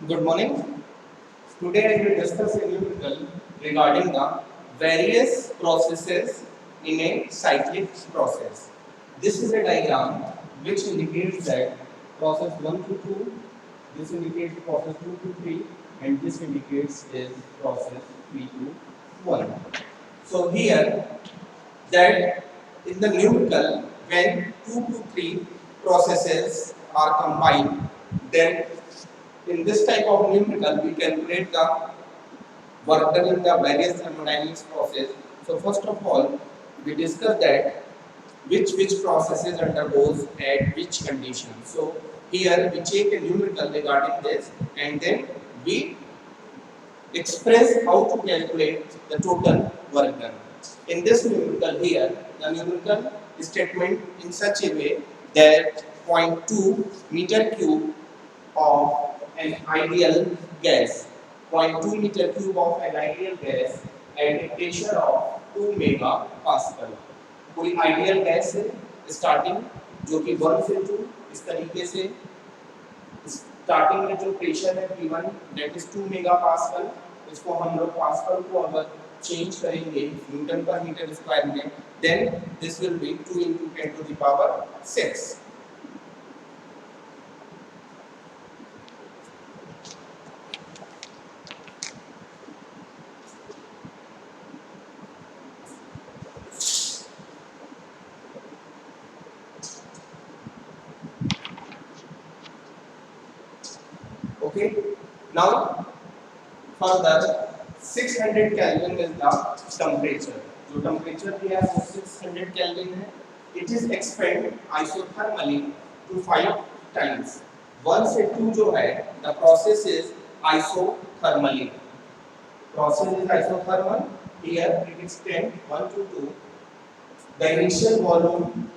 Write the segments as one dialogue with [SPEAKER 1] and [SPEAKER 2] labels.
[SPEAKER 1] Good morning. Today I will discuss a numerical regarding the various processes in a cyclic process. This is a diagram which indicates that process 1 to 2, this indicates process 2 to 3, and this indicates is process 3 to 1. So here that in the numerical when 2 to 3 processes are combined, then in this type of numerical we calculate the work done in the various thermodynamics process. So first of all we discuss that which processes undergoes at which condition. So here we take a numerical regarding this and then we express how to calculate the total work done. In this numerical here, the numerical statement in such a way that 0.2 meter cube of an ideal gas, 0.2 meter cube of an ideal gas at a pressure of 2 megapascal. कोई ideal gas है starting जो कि 1 से 2 इस तरीके से starting में जो प्रेशर है P1 that is 2 mega pascal, इसको हम लोग पास्कल को अगर चेंज करेंगे न्यूटन पर मीटर स्क्वायर में, then this will be 2 into 10 to the power 6. Okay, now further 600 Kelvin is the temperature. जो temperature दिया है वो 600 Kelvin है. It is expanded isothermally to 5 times. 1 से 2 जो है the process is isothermally. Process is isothermal. Here it extends 1 to 2. The initial volume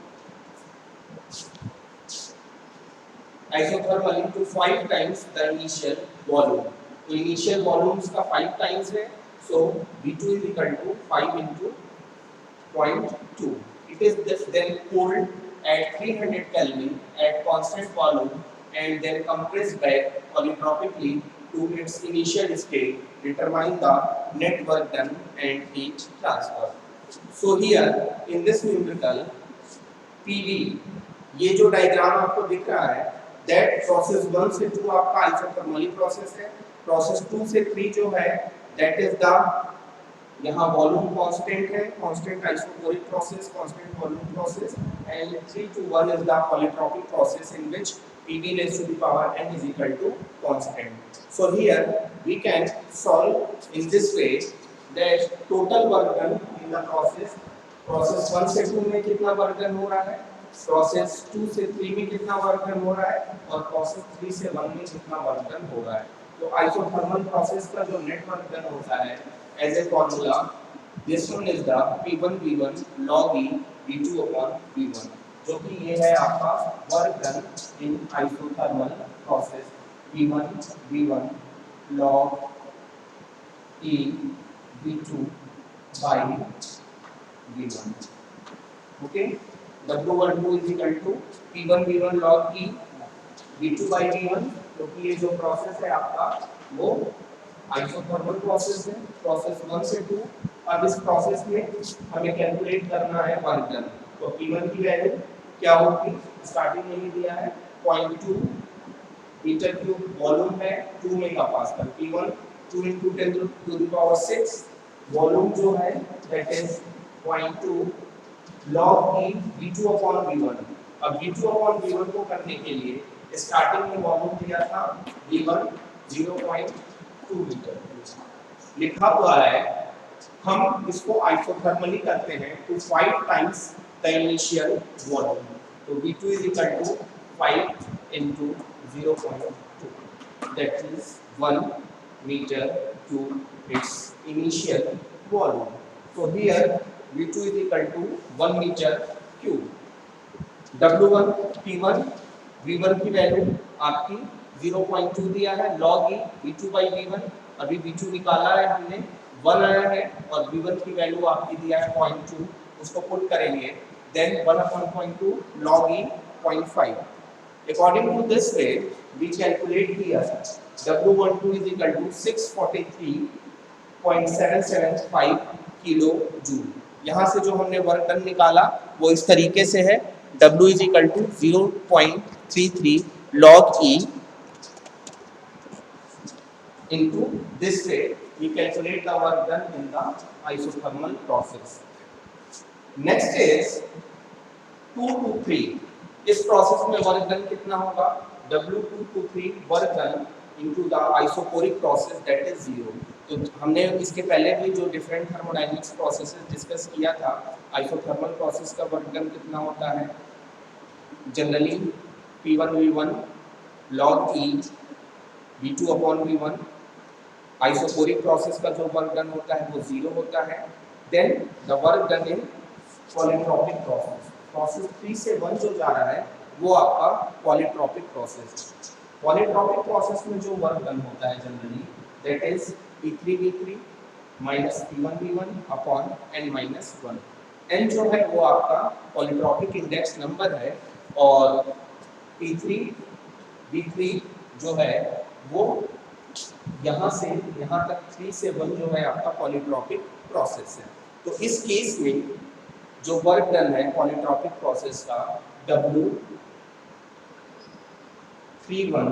[SPEAKER 1] isothermal into 5 times the initial volume. तो initial volume इसका 5 times है, so V2 is equal to 5 into 0.2. It is then cooled at 300 Kelvin at constant volume and then compressed back polytropically to its initial state. Determine the net work done and heat transfer. So here in this numerical PV, ये जो diagram आपको दिख रहा है that process 1 से 2 आपका isothermally process है, process 2 से 3 जो है that is the यहाँ volume constant है, constant isobaric process, constant volume process, and 3 to 1 is the polytropic process in which PV raised to the power n is equal to constant. So here we can solve in this way that total work done in the process 1 से 2 में कितना work done हो रहा है, process 2 से 3 में कितना work done हो रहा है और प्रोसेस 3 से 1 में कितना वर्क डन हो रहा है. तो आइसोथर्मल प्रोसेस का जो नेट वर्क डन होता है as a formula this one is the P1 V1 log E V2 upon V1, जो कि ये है आपका work done in isothermal process P1 V1 log E V2 by V1. Okay, W12 is equal to P1 V1 log E V2 by V1, क्योंकि ये जो process है आपका वो आइसोथर्मल प्रोसेस है, प्रोसेस 1 से 2. अब इस प्रोसेस में हमें कैलकुलेट करना है वर्क डन. तो P1 की वैल्यू क्या होगी, स्टार्टिंग में ही दिया है 0.2 मीटर क्यूब वॉल्यूम है 2 megapascal. P1 2 into 10 to the power 6, volume जो है that is 0.2 log E V2 upon V1. अब V2 upon V1 को करने के लिए स्टार्टिंग में वॉल्यूम दिया था V1 0.2 मीटर लिखा हुआ है, हम इसको आइसोथर्मली करते हैं तो 5 times the initial volume. तो V2 is equal to 5 into 0.2, that is 1 meter cube its initial volume. So here V2 is equal to 1 meter cube. W1 P1 V1 की वैल्यू आपकी 0.2 दिया है log E V2 by V1. अभी V2 निकाला है हमने, 1 आया है और V1 की वैल्यू आपकी दिया है 0.2, उसको पुट करेंगे then 1 upon 0.2 log E 0.5. According to this way, we calculate here W12 is equal to 643.775 kilo joule. यहाँ से जो हमने वर्क डन निकाला वो इस तरीके से है, W is equal to 0.33 log E into this way we calculate the work done in the isothermal process. Next is 2 to 3. इस प्रोसेस में वर्क डन कितना होगा? W2 to 3 work done into the isoporic process that is 0. तो हमने इसके पहले भी जो डिफरेंट थर्मोडायनेमिक्स प्रोसेसेस डिस्कस किया था, आइसोथर्मल प्रोसेस का वर्क डन कितना होता है? Generally P1V1 log E V2 upon V1। Isobaric process का जो वर्क डन होता है वो 0 होता है। Then the work done in polytropic process, process 3 से 1 जो जा रहा है वो आपका पॉलीट्रॉपिक प्रोसेस। पॉलीट्रॉपिक प्रोसेस में जो वर्क डन होता है generally that is P3V3 minus P1V1 upon n-1। n जो है वो आपका पॉलीट्रॉपिक इंडेक्स नंबर है और P3V3 जो है वो यहाँ से यहाँ तक 3 से 1 जो है आपका पॉलीट्रॉपिक प्रोसेस है। तो इस केस में जो वर्क डन है पॉलीट्रॉपिक प्रोसेस का W31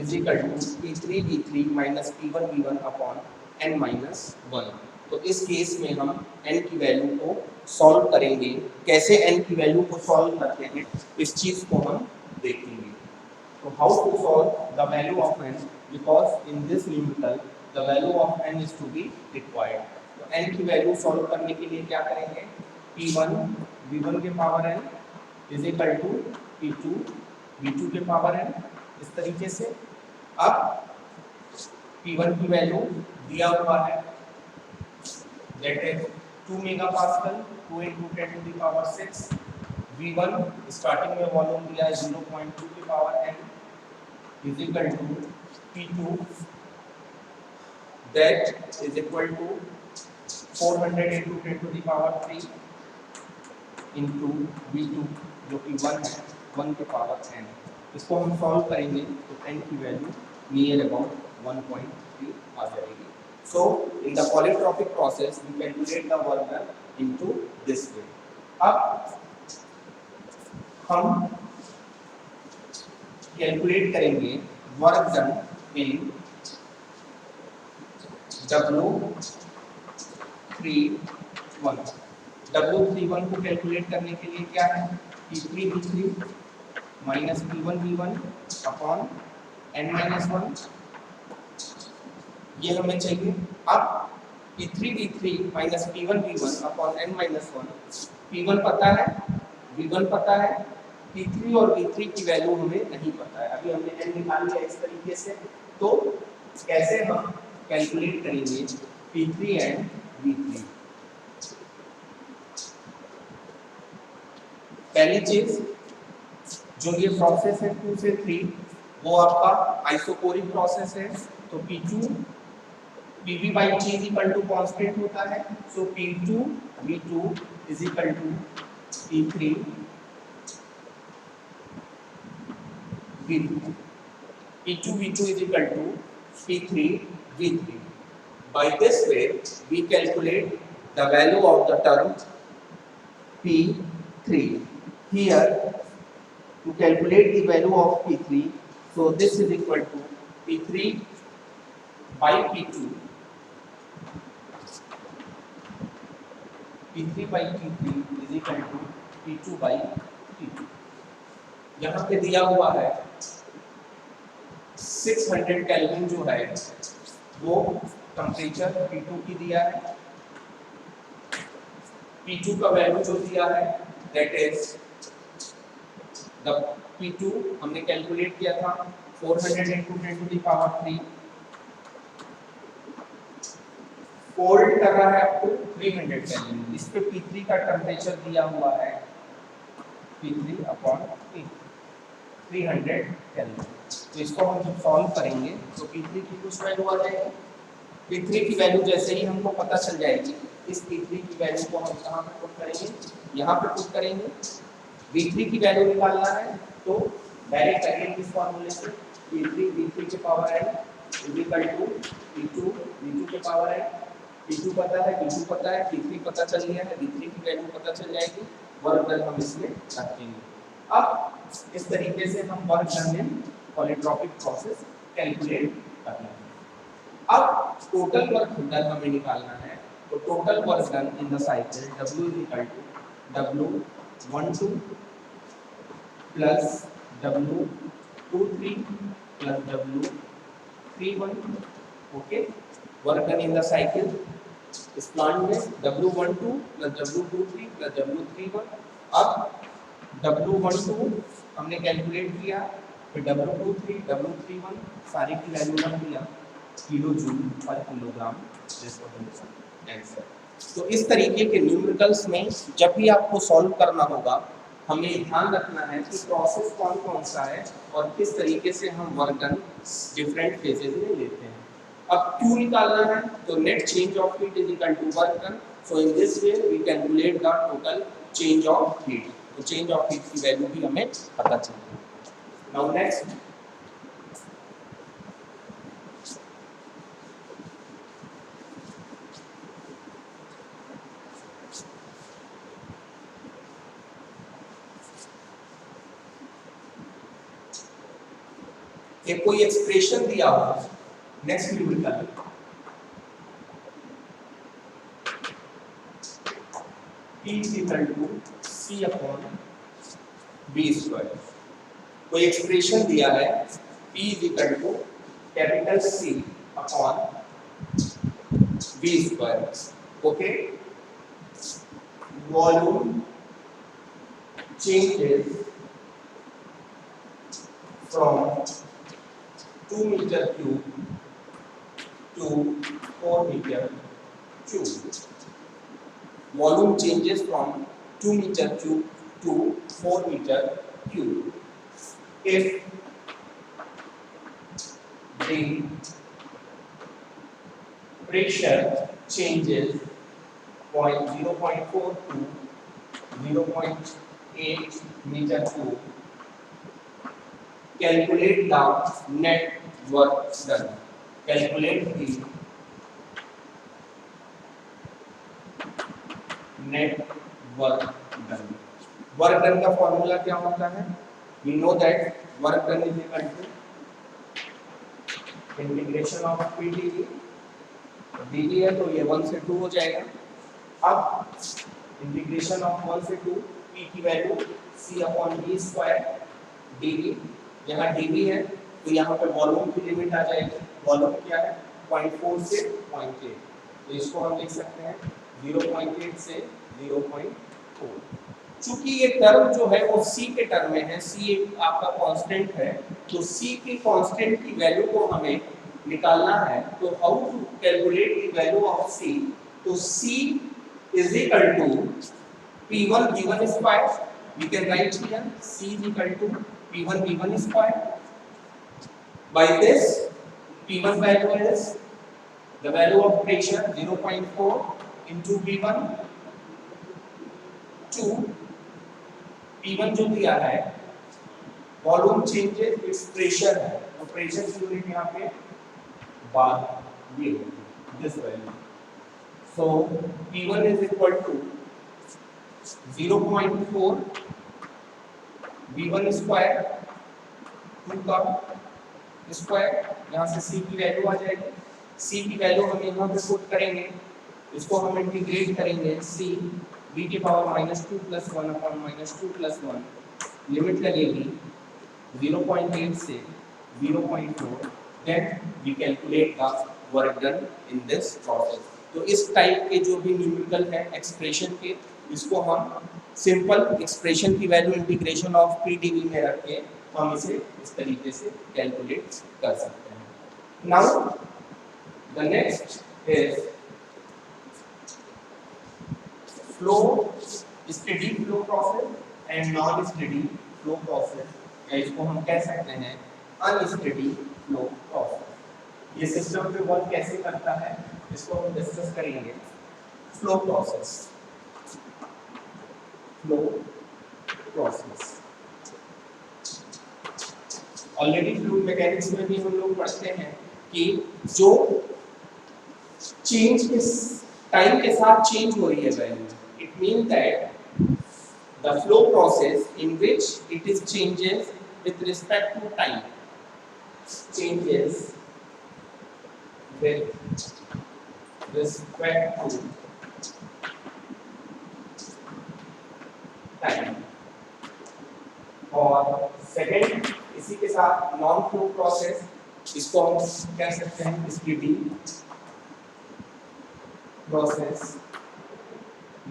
[SPEAKER 1] is equal to P3V3 minus P1V1 upon n-1। तो इस केस में हम n की वैल्यू को सॉल्व करेंगे। कैसे n की वैल्यू को सॉल्व करते हैं इस चीज को हम देखेंगे। So how to solve the value of n? Because in this numerical the value of n is to be required. तो n की वैल्यू सॉल्व करने के लिए क्या करेंगे? P1 V1 के power n is equal to P2 V2 के power n, इस तरीके से। अब P1 की वैल्यू दिया हुआ है that is 2 megapascal 2 into 10 to the power 6। V1 starting में वॉल्यूम दिया है 0.2 की power n is equal to P2 that is equal to 400 into 10 to the power 3 into V2 जो कि 1 है 1 के पावर n। इसको हम सॉल्व करेंगे तो n की वैल्यू नियर अबाउट 1.3 आ जाएगी। So in the polytropic process we calculate the work done into this way। अब हम कैलकुलेट करेंगे वर्क डन इन W31। W31 को कैलकुलेट करने के लिए क्या है? P3V3 minus P1V1 upon n-1 ये हमें चाहिए। अब P3V3 minus P1V1 upon n-1, P1 पता है, V1 पता है, P3 और V3 की वैल्यू हमें नहीं पता है। अभी हमने n निकाल लिया इस तरीके से। तो कैसे हम कैलकुलेट करेंगे P3 एंड V3? पहली चीज जो ये प्रोसेस है 2 से 3 वो आपका आइसोकोरिक प्रोसेस है। तो P2 PV by T is equal to constant होता है। So P2 V2 is equal to P3 V2। P2 V2 is equal to P3 V3। By this way we calculate the value of the term P3 here। To calculate the value of P3, so this is equal to P3 by P2, P3 by P3 is equal to P2 by P2। यहाँ पे दिया हुआ है 600 kelvin जो है वो temperature P2 की दिया है। P2 का वैल्यू जो दिया है that is the P2 हमने कैलकुलेट किया था 400 into 10 to the power 3 cold कर रहा है आपको 300 केल्विन। इस पे P3 का टेम्परेचर दिया हुआ है P3 upon 300 केल्विन। तो इसको हम जब सॉल्व करेंगे तो P3 की कुछ वैल्यू आ जाएगी। P3 की वैल्यू जैसे ही हमको पता चल जाएगी इस P3 की वैल्यू को हम कहाँ पे पुट करेंगे? यहाँ पे पुट करेंगे, V3 की वैल्यू निकालना है तो डायरेक्ट अगेन इस फॉर्मूले से V3 के power n is equal to V2 के पावर n, P2 पता है, P2 पता है, P3 पता चल गया है, V3 की वैल्यू पता चल जाएगी, वर्क डन हम इसमें रखेंगे। अब इस तरीके से हम work done in polytropic process calculate करना है। अब टोटल वर्क डन हमें निकालना है, तो total work done in the cycle W is equal to W12 plus W23 plus W31। Okay, work done in the cycle इस प्लांट में W12 plus W23 plus W31। अब W12 हमने calculate किया, फिर W23 W31 सारी की value रख दिया किलो जूल पर किलोग्राम, आंसर। तो इस तरीके के न्यूमेरिकल्स में जब भी आपको सॉल्व करना होगा, हमें ध्यान रखना है कि प्रोसेस कौन कौन सा है और किस तरीके से हम वर्क डन डिफरेंट फेजेस में लेते हैं। अब क्यों निकालना है, तो net change of heat is equal to work done, so in this way we calculate the total change of heat. तो चेंज ऑफ हीट की वैल्यू भी हमें पता चलेगी। नाउ नेक्स्ट, ये कोई एक्सप्रेशन दिया हो, next numerical P is equal to C upon B square। कोई एक्सप्रेशन दिया है P is equal to capital C upon B square। Okay, volume changes from 2 meter cube to 4 meter cube। Volume changes from 2 meter cube to 4 meter cube if the pressure changes 0.4 to 0.8 meter cube। Calculate the net work done। Calculate the net work done। Work done का formula क्या होता है? We know that work done is equal to integration of P dV। dV है तो ये 1 से 2 हो जाएगा। अब इंटीग्रेशन ऑफ 1 से 2, P की value C upon V square dV। यहाँ dV है तो यहाँ पे वॉल्यूम की लिमिट आ जाएगी। वॉल्यूम क्या है? 0.4 से 0.8, तो इसको हम लिख सकते हैं 0.8 से 0.4। चूंकि ये टर्म जो है वो C के टर्म में है, C एक आपका कांस्टेंट है, तो C की कांस्टेंट की वैल्यू को हमें निकालना है। तो how to calculate the value of C? तो C is equal to P1 V1 square। We can write here C is equal to P1 V1 square। By this, P1 value is the value of pressure 0.4 into V1 to P1 जो दिया है volume changes it's pressure है, तो pressure की unit यहाँ पे बार ये this value. So P1 is equal to 0.4 V1 square 2 का स्क्वायर, यहाँ से C की वैल्यू आ जाएगी। C की वैल्यू हम यहाँ पे पुट करेंगे, इसको हम इंटीग्रेट करेंगे। C v की पावर -2 + 1 अपॉन -2 + 1, लिमिट लगेगी 0.8 से 0.4। Then we calculate the work done in this process. तो इस टाइप के जो भी न्यूमेरिकल है एक्सप्रेशन के, इसको हम सिंपल एक्सप्रेशन की value integration of P dV में रख के हम इसे इस तरीके से कैलकुलेट कर सकते हैं। Now the next is flow steady flow process and non steady flow process, या इसको हम कह सकते हैं अनस्टेडी फ्लो प्रोसेस। ये सिस्टम पे वर्क कैसे करता है इसको हम डिस्कस करेंगे। Flow process, flow process. Already fluid mechanics में भी हम लोग पढ़ते हैं कि जो चेंज इस टाइम के साथ चेंज हो रही है value, it mean that the flow process in which it is changes with respect to time, changes with respect to time। और सेकेंड इसी के साथ नॉन फ्लो प्रोसेस, इसको हम कह सकते हैं स्पीडी प्रोसेस।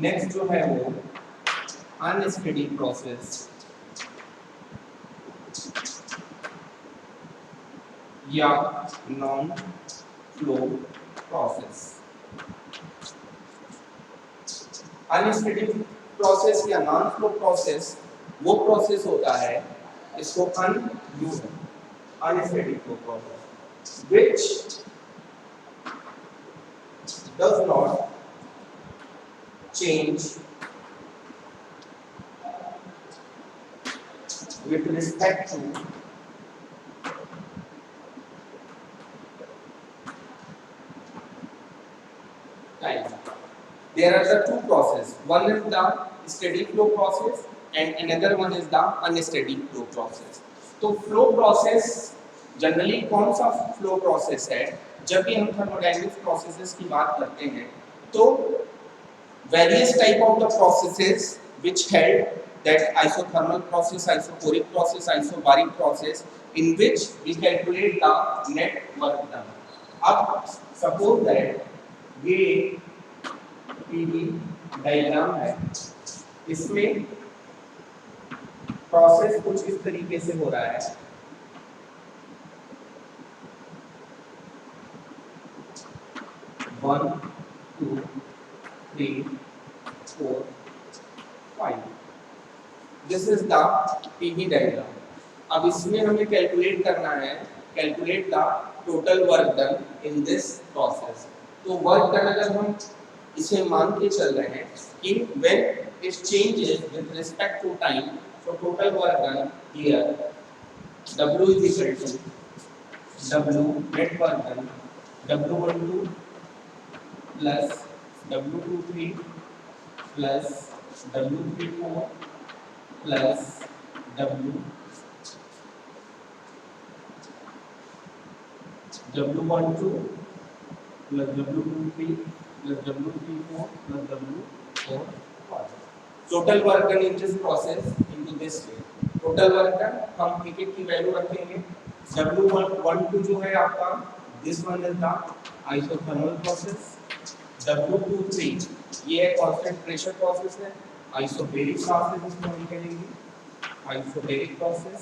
[SPEAKER 1] नेक्स्ट जो है वो अनस्टेडी प्रोसेस या non flow process. Unsteady process या नॉन फ्लो प्रोसेस वो प्रोसेस होता है, इसको unsteady flow process which does not change with respect to time। There are the two processes. One is the steady flow process and another one is the unsteady flow process। तो flow process generally कौन सा flow process है? जब भी हम thermodynamics processes की बात करते हैं तो various type of the processes which held that isothermal process, isochoric process, isobaric process in which we calculate the net work done। अब suppose that ये पीवी डायग्राम है, इसमें प्रोसेस कुछ इस तरीके से हो रहा है। One two three four five, this is the PV diagram. अब इसमें हमें कैलकुलेट करना है, calculate the total work done in this process. तो वर्क डन अगर हम इसे मान के चल रहे हैं कि when it changes with respect to time, so total work done here W is equal to W net work done W12 plus W23 plus W34 plus W12 plus W23 plus W34 plus W45। Total work done in this process into this way। Total work done हम एक एक की value रखेंगे। W12 जो है आपका this one is the isothermal process। W23 ये है constant pressure process है, isobaric process इसको हम कहेंगे isobaric process।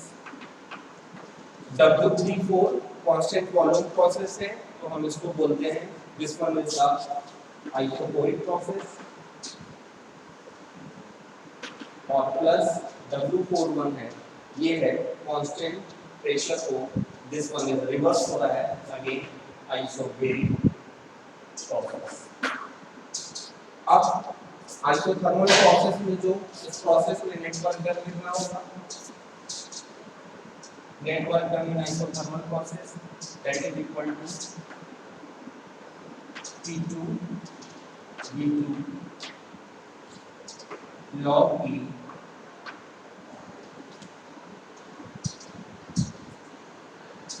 [SPEAKER 1] W34 constant volume process है, तो हम इसको बोलते हैं this one is the isochoric process। और प्लस W41 है, ये है कांस्टेंट प्रेशर को, दिस वन इज रिवर्स हो रहा है अगेन आइसोबैरिक प्रोसेस। अब आइसोथर्मल प्रोसेस में जो इस प्रोसेस में नेटवर्क डन कितना होगा, net work done in isothermal process that is equal to P2 V2 log E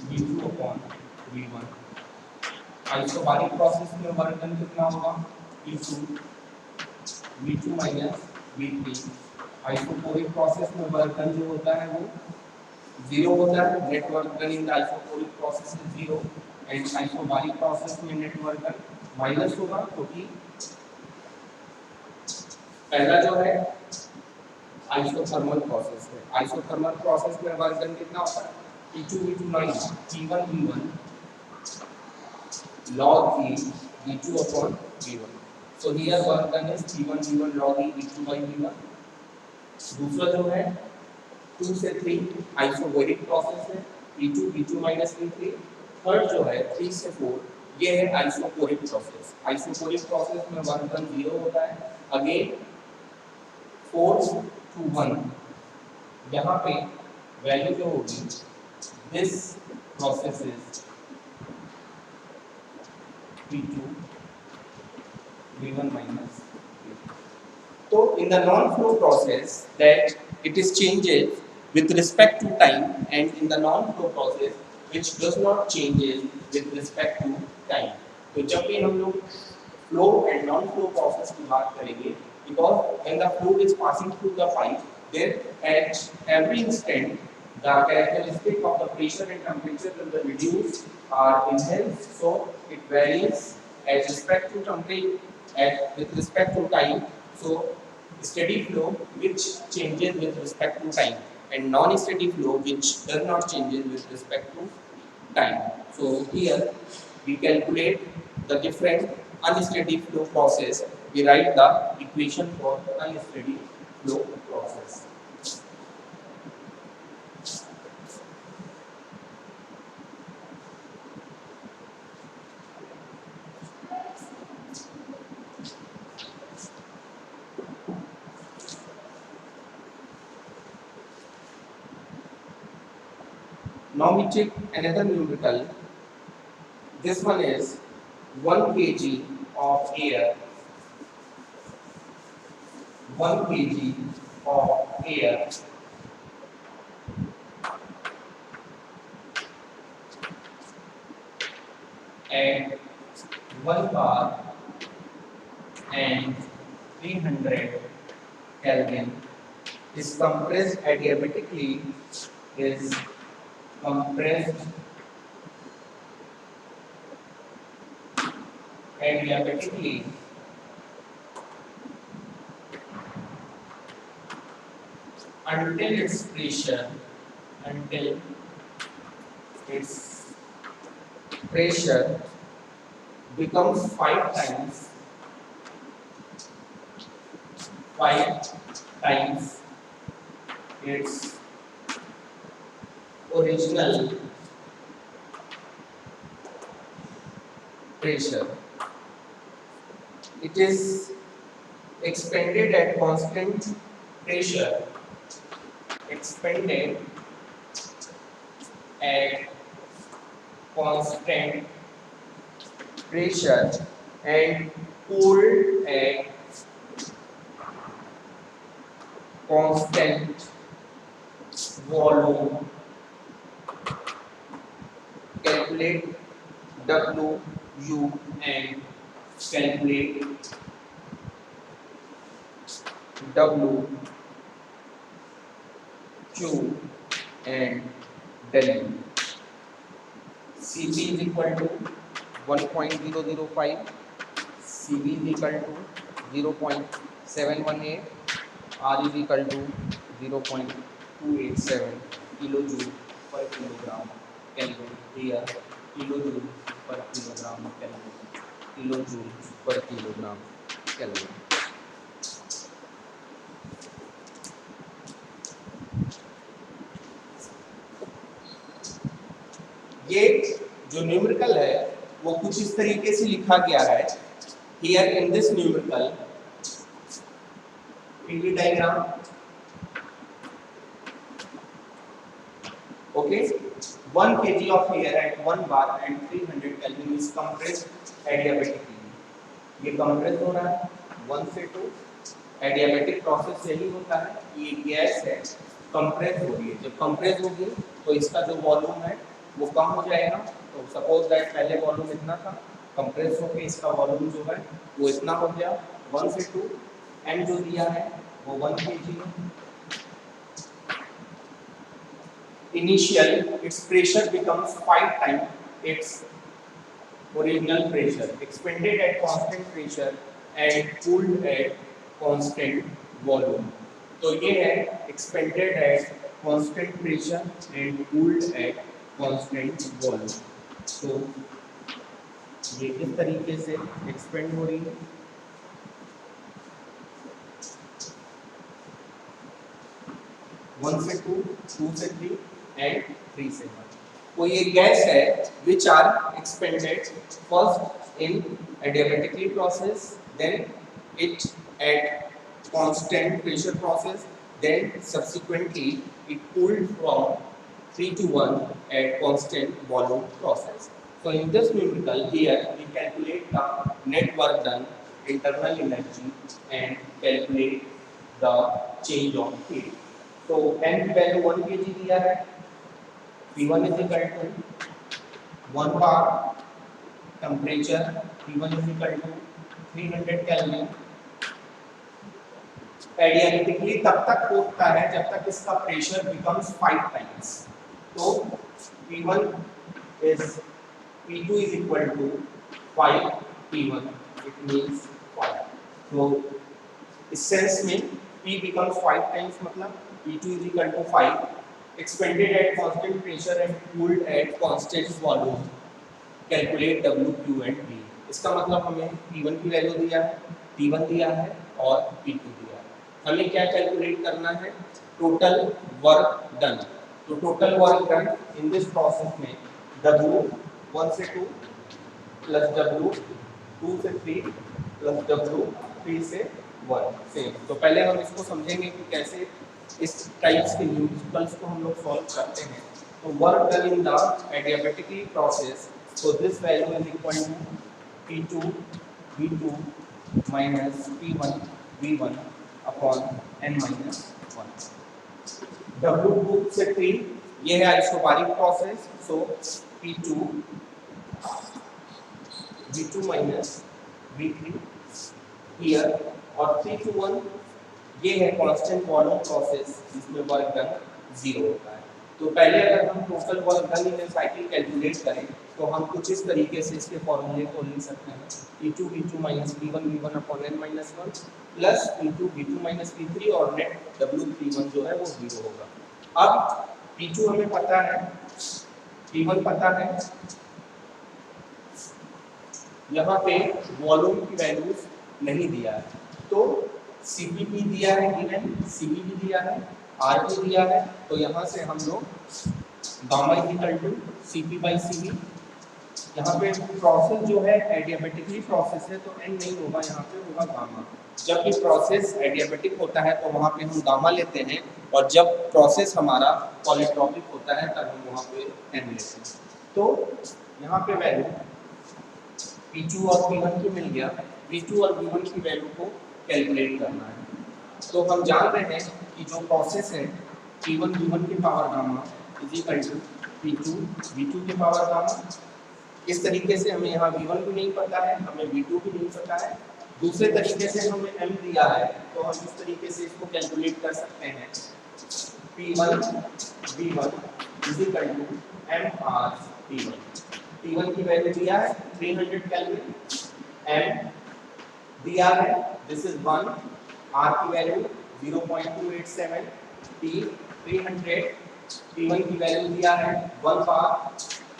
[SPEAKER 1] V2 upon V1। Isobaric process में वर्क डन कितना होगा, P2 V2 minus V3। Isochoric process में वर्क डन जो होता है वो जीरो होता है, network done in the isochoric process is zero and isobaric process में नेटवर्क डन माइनस होगा, क्योंकि पहला जो है आइसोथर्मल प्रोसेस है। आइसोथर्मल प्रोसेस में वर्क डन कितना होता है, P2 V2 minus P1 V1 log E V2 upon V1। So here work done is P1 V1 log E V2 by V1। दूसरा जो है 2 से 3 आइसोबैरिक प्रोसेस है, P2 V2 minus V3। Third जो है 3 से 4 ये है आइसोकोरिक प्रोसेस। आइसोकोरिक प्रोसेस में वर्क डन जीरो होता है, अगेन 4 to 1, यहाँ पे वैल्यू जो होगी this process is P2 V1 minus V2. So in the non-flow process that it is changes with respect to time, and in the non-flow process which does not changes with respect to time. तो जब भी हम लोग flow and non-flow process की बात करेंगे, because when the fluid is passing through the pipe, then at every instant the characteristic of the pressure and temperature will be reduced or enhanced, so it varies as respect to temperature at with respect to time. So steady flow which changes with respect to time, and non-steady flow which does not changes with respect to time. So here we calculate the different unsteady flow process. We write the equation for unsteady flow process. Now we check another numerical. This one is 1 kg of air, 1 kg of air at 1 bar and 300 Kelvin is compressed adiabatically, is compressed adiabatically until its pressure, until its pressure becomes 5 times its original pressure. It is expanded at constant pressure, expanded at constant pressure and cooled at constant volume. Calculate W, U and calculate W, Q and W. Cp is equal to 1.005, Cv is equal to 0.718, R is equal to 0.287 kilojoule per kilogram Kelvin. Here kilojoule per kilogram Kelvin, kilojoule per kilogram Kelvin. ये जो numerical है वो कुछ इस तरीके से लिखा गया है. Here in this numerical PV diagram, okay, 1 kg of air at 1 bar and 300 Kelvin is compressed adiabatically. ये compress हो रहा है 1 से 2. adiabatic process यही होता है कि ये गैस है compress हो रही है. जब compress होगी तो इसका जो वॉल्यूम है वो कम हो जाएगा. तो सपोज दैट पहले वॉल्यूम इतना था, कंप्रेस होकर इसका वॉल्यूम जो है वो इतना हो गया 1 से 2. एम जो दिया है वो 1 kg है. Initially its pressure becomes 5 times its original pressure, expanded at constant pressure and cooled at constant volume. तो ये है expanded at constant pressure and cooled at constant volume. तो ये किस तरीके से expand हो रही है. वन से 2, 2 से 3 and 3 से 1. कोई एक गैस है which are expanded first in adiabatically process, then it at constant pressure process, then subsequently it cooled from 3 to 1 at constant volume process. So in this numerical here we calculate the net work done, internal energy and calculate the change of heat. So n की value 1 kg दिया है, P1 is equal to 1 bar, temperature P1 is equal to 300 Kelvin. Adiabatically तब तक होता है जब तक इसका प्रेशर बिकम्स 5 टाइम्स. तो P1 is P2 is equal to 5 P1, it means 5. तो इस सेंस में P becomes 5 times मतलब P2 is equal to 5 expanded at constant pressure and cooled at constant volume. Calculate W, Q and V. इसका मतलब हमें P1 की value दिया है, T1 दिया है और P2 दिया है. हमें क्या कैलकुलेट करना है? Total work done. तो total work done in this process में W 1 से 2 प्लस W 2 से 3 प्लस W 3 से 1 सेम. तो पहले हम इसको समझेंगे कि कैसे इस टाइप्स के न्यूमेरिकल्स को हम लोग सॉल्व करते हैं. तो work done in the adiabatically process, so this value is equal to P2 V2 minus P1 V1 upon n minus 1. W2 से 3 ये है isobaric process, so P2 V2 minus V3 here और 3 to 1 ये है constant volume process जिसमें work done 0 होता है. तो पहले अगर हम total work done in cycle calculate करें तो हम कुछ इस तरीके से इसके फॉर्मूले को लिख सकते हैं. P2 V2 minus P1 V1 upon n minus 1 plus P2 V2 minus P3 और नेट W P1 जो है वो 0 होगा. अब P2 हमें पता है, P1 पता है, यहाँ पे वॉल्यूम की वैल्यूज नहीं दिया है. तो CPP दिया है गिवन, CPP दिया है, RP दिया है. तो यहाँ से हम लोग gamma equal to CP by CV. यहाँ पे प्रोसेस जो है एडियाबेटिकली प्रोसेस है तो n नहीं होगा, यहाँ पे होगा गामा. जब भी प्रोसेस एडियाबेटिक होता है तो वहाँ पे हम गामा लेते हैं और जब प्रोसेस हमारा पॉलीट्रॉपिक होता है तब हम वहाँ पे n लेते हैं. तो यहाँ पे वैल्यू P2 और P1 की मिल गया. P2 और P1 की वैल्यू को कैलकुलेट करना है. तो हम जान रहे हैं कि जो प्रोसेस है P1 V1 की power gamma is equal to P2 V2 की पावर गामा. इस तरीके से हमें यहाँ V1 भी नहीं पता है, हमें V2 भी नहीं पता है. दूसरे तरीके से हमें M दिया है तो हम इस तरीके से इसको कैलकुलेट कर सकते हैं. P1 V1 is equal to MR P1. P1 की वैल्यू दिया है 300 केल्विन, M दिया है दिस इज 1, R की वैल्यू 0.287, T 300, P1 की वैल्यू दिया है 1 बार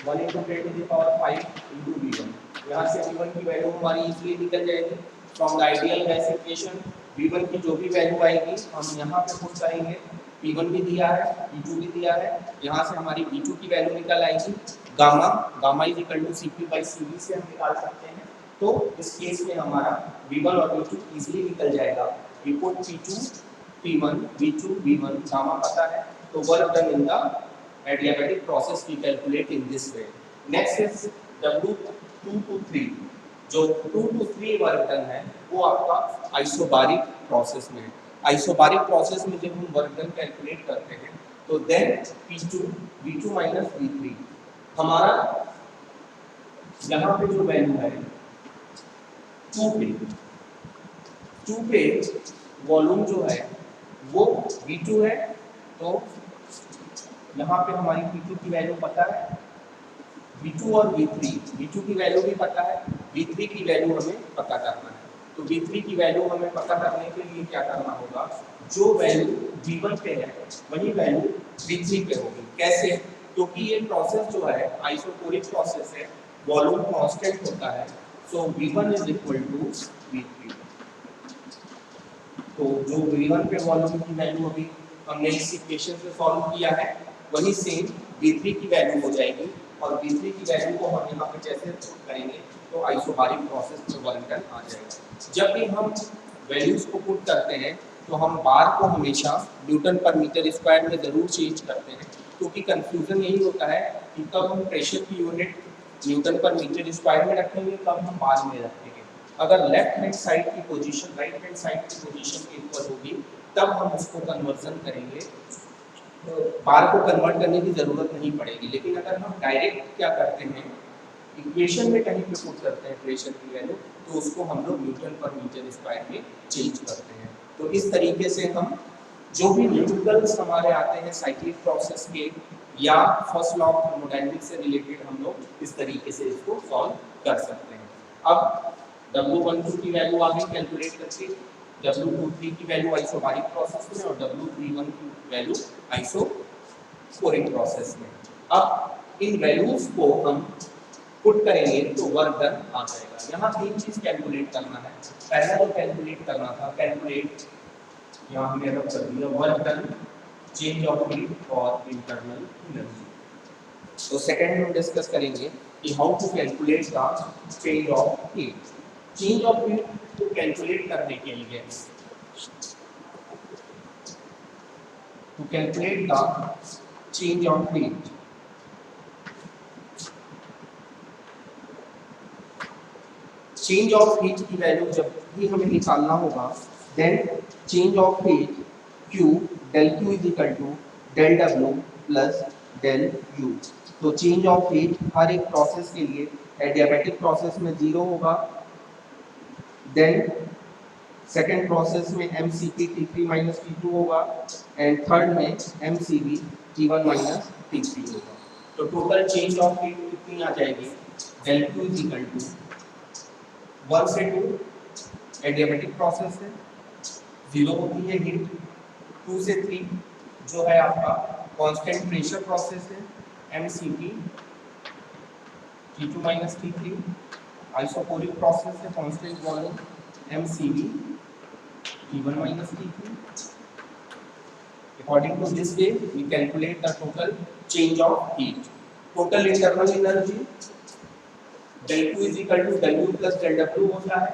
[SPEAKER 1] 1 into 10 to the power 5 into V1. यहाँ से V1 की वैल्यू हमारी इजीली निकल जाएगी. From the ideal gas equation V1 की जो भी वैल्यू आएगी हम यहाँ पे पुट करेंगे. P1 भी दिया है, P2 भी दिया है, यहाँ से हमारी V2 की वैल्यू निकल आएगी. Gamma, gamma is equal to CP by CV से हम निकाल सकते हैं. तो इस केस में हमारा V1 और V2 इजीली निकल जाएगा. We put P2 P1 V2 V1 gamma पता है. तो work done in the adiabatic process we calculate in this way. Next is W2 to 3. जो 2 to 3 वर्क डन है वो आपका आइसोबारिक प्रोसेस में है. आइसोबारिक प्रोसेस में जब हम वर्क डन कैलकुलेट करते हैं तो then P2 V2 minus V3 हमारा यहाँ पे जो वैल्यू है 2 पे वॉल्यूम जो है वो V2 है. तो यहाँ पे हमारी P2 की वैल्यू पता है, V2 और V2 की वैल्यू भी पता है, V3 की वैल्यू हमें पता करना है. तो V3 की वैल्यू हमें पता करने के लिए क्या करना होगा, जो वैल्यू V1 पे है वही वैल्यू V3 पे होगी. कैसे? क्योंकि ये प्रोसेस जो है आइसोटोनिक प्रोसेस है, वॉल्यूम कांस्टेंट होता है. So V1 is equal to V3. तो जो V1 पे वॉल्यूम की वैल्यू अभी हमने इस इक्वेशन से सॉल्व किया है वही सेम V3 की वैल्यू हो जाएगी. और V3 की वैल्यू को हम यहाँ पे जैसे पुट करेंगे तो आइसोबारिक प्रोसेस में वर्क डन आ जाएगा. जब भी हम वैल्यूज को पुट करते हैं तो हम बार को हमेशा न्यूटन पर मीटर स्क्वायर में ज़रूर चेंज करते हैं, क्योंकि कंफ्यूजन यही होता है कि कब हम प्रेशर की unit Newton per metre square में रखेंगे, कब हम बार में रखेंगे। अगर लेफ्ट हैंड साइड की पोजीशन राइट हैंड साइड की पोजीशन के इक्वल होगी तब हम उसको कन्वर्जन करेंगे, तो बार को कन्वर्ट करने की ज़रूरत नहीं पड़ेगी। लेकिन अगर हम डायरेक्ट क्या करते हैं, इक्वेशन में कहीं पे पुट करते हैं प्रेशर की वैल्यू, तो उसको हम लोग न्यूटन पर मीटर स्क्वायर में चेंज करते हैं। तो इस तरीके से हम जो भी न्यूमेरिकल्स हमारे आते हैं साइक्लिक प्रोसेस के या फर्स्ट लॉ ऑफ थर्मोडायनामिक्स से रिलेटेड, हम लोग इस तरीके से इसको सॉल्व कर सकते हैं। अब W12 की वैल्यू आ गई कैलकुलेट करके, W23 की वैल्यू आइसोबारिक प्रोसेस में और W31 की वैल्यू आइसोकोरिक प्रोसेस में। अब इन वैल्यूज को हम पुट करेंगे तो वर्क डन आ जाएगा। यहाँ तीन चीज कैलकुलेट करना है। पहला तो कैलकुलेट करना था, कैलकुलेट यहाँ हमने रब कर दिया work done change of heat और इंटरनल एनर्जी। तो सेकंड हम डिस्कस करेंगे कि how to calculate the change of heat. Change of heat को कैलकुलेट करने के लिए to calculate the change of heat, change of heat की वैल्यू जब भी हमें निकालना होगा, then change of heat Q del Q is equal to del W plus del U। तो चेंज ऑफ हीट हर एक प्रोसेस के लिए एडियाबैटिक प्रोसेस में 0 होगा, देन सेकेंड प्रोसेस में MCP T3 माइनस T2 होगा एंड थर्ड में MCV T1 माइनस T3 होगा। तो टोटल चेंज ऑफ हीट कितनी आ जाएगी, del Q is equal to 1 से 2 एडियाबैटिक प्रोसेस है, 0 होती है हीट, 2 से 3 जो है आपका कांस्टेंट प्रेशर प्रोसेस है, MCP T2 minus T3, isochoric process है, constant volume, MCV T1 minus T3. According to this way, we calculate the total change of heat. Total internal energy del Q is equal to del U plus del W होता है,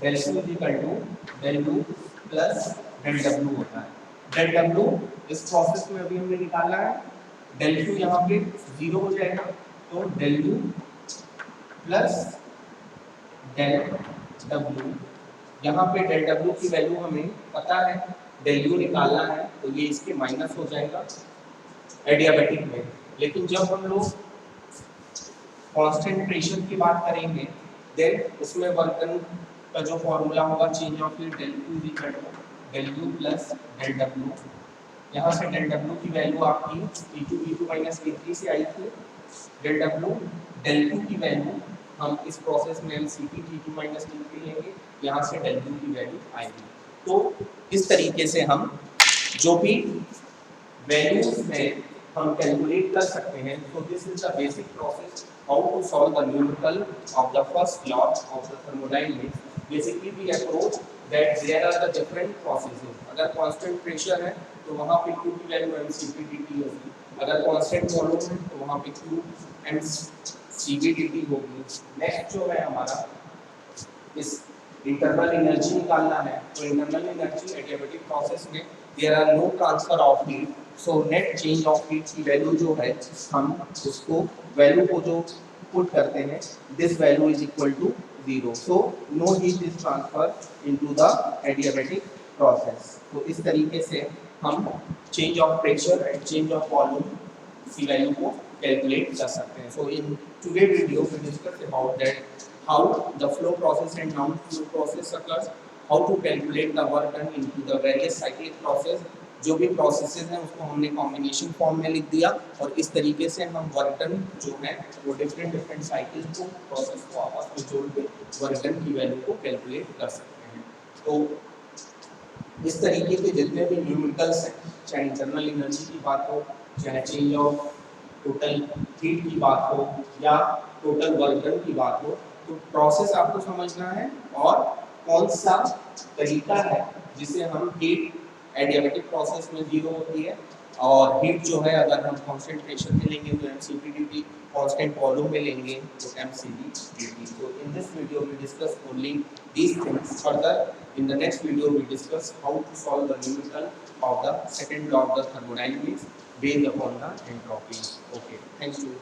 [SPEAKER 1] del Q is equal to del U plus del W होता है। del W इस process में अभी हमने निकाला है, del Q यहाँ पे 0 हो जाएगा, तो del U plus del W, यहाँ पे del W की वैल्यू हमें पता है, del U निकालना है तो ये इसके माइनस हो जाएगा एडियाबैटिक में। लेकिन जब हम लोग कांस्टेंट प्रेशर की बात करेंगे, देन उसमें वर्क डन का जो फॉर्मूला होगा change of heat del Q is equal to del U plus del W। यहाँ से del W की वैल्यू आपकी T2 माइनस T3 से आई थी, del W del Q की वैल्यू हम इस प्रोसेस में MCP T2 माइनस T3 लेंगे, यहाँ से del U की वैल्यू आएगी। तो इस तरीके से हम जो भी वैल्यूज में हम कैलकुलेट कर सकते हैं। तो this is the basic process how to solve the numerical of the first law of the thermodynamics. Basically we approach that there are the different processes. अगर कांस्टेंट प्रेशर है तो वहाँ पे Q की वैल्यू MCP dt होगी, अगर constant volume है तो वहाँ पे Q MCV dt होगी। नेक्स्ट जो है हमारा इस इंटरनल एनर्जी निकालना है, तो इंटरनल एनर्जी एडियाबैटिक प्रोसेस में there are no transfer of heat, so net change of heat की वैल्यू जो है हम उसको वैल्यू को जो पुट करते हैं, this value is equal to 0, so no heat is transfer into the adiabatic process. तो इस तरीके से हम change of pressure and change of volume की वैल्यू को कैलकुलेट कर सकते हैं। So in today video we discuss about that how the flow process and non-flow process occurs, how to calculate the work done into the various cyclic process। जो भी processes हैं उसको हमने कॉम्बिनेशन फॉर्म में लिख दिया और इस तरीके से हम वर्क डन जो है वो डिफरेंट साइकिल्स को प्रोसेस को आपस में जोड़ के वर्क डन की वैल्यू को कैलकुलेट कर सकते हैं। तो इस तरीके के जितने भी न्यूमेरिकल्स हैं, चाहे इंटरनल एनर्जी की बात हो, चाहे चेंज ऑफ टोटल हीट की बात हो या टोटल वर्क डन की बात हो, तो प्रोसेस आपको समझना है और कौन सा तरीका है जिसे हम हीट एडियाबैटिक प्रोसेस में 0 होती है और हीट जो है अगर हम कांस्टेंट प्रेशर में लेंगे तो mCpDT, कांस्टेंट वॉल्यूम में लेंगे तो mCpDT. So in this video we discuss only these things. Further in the next video we discuss how to solve the numerical of the second law of the thermodynamics based upon the entropy. Okay, thank you.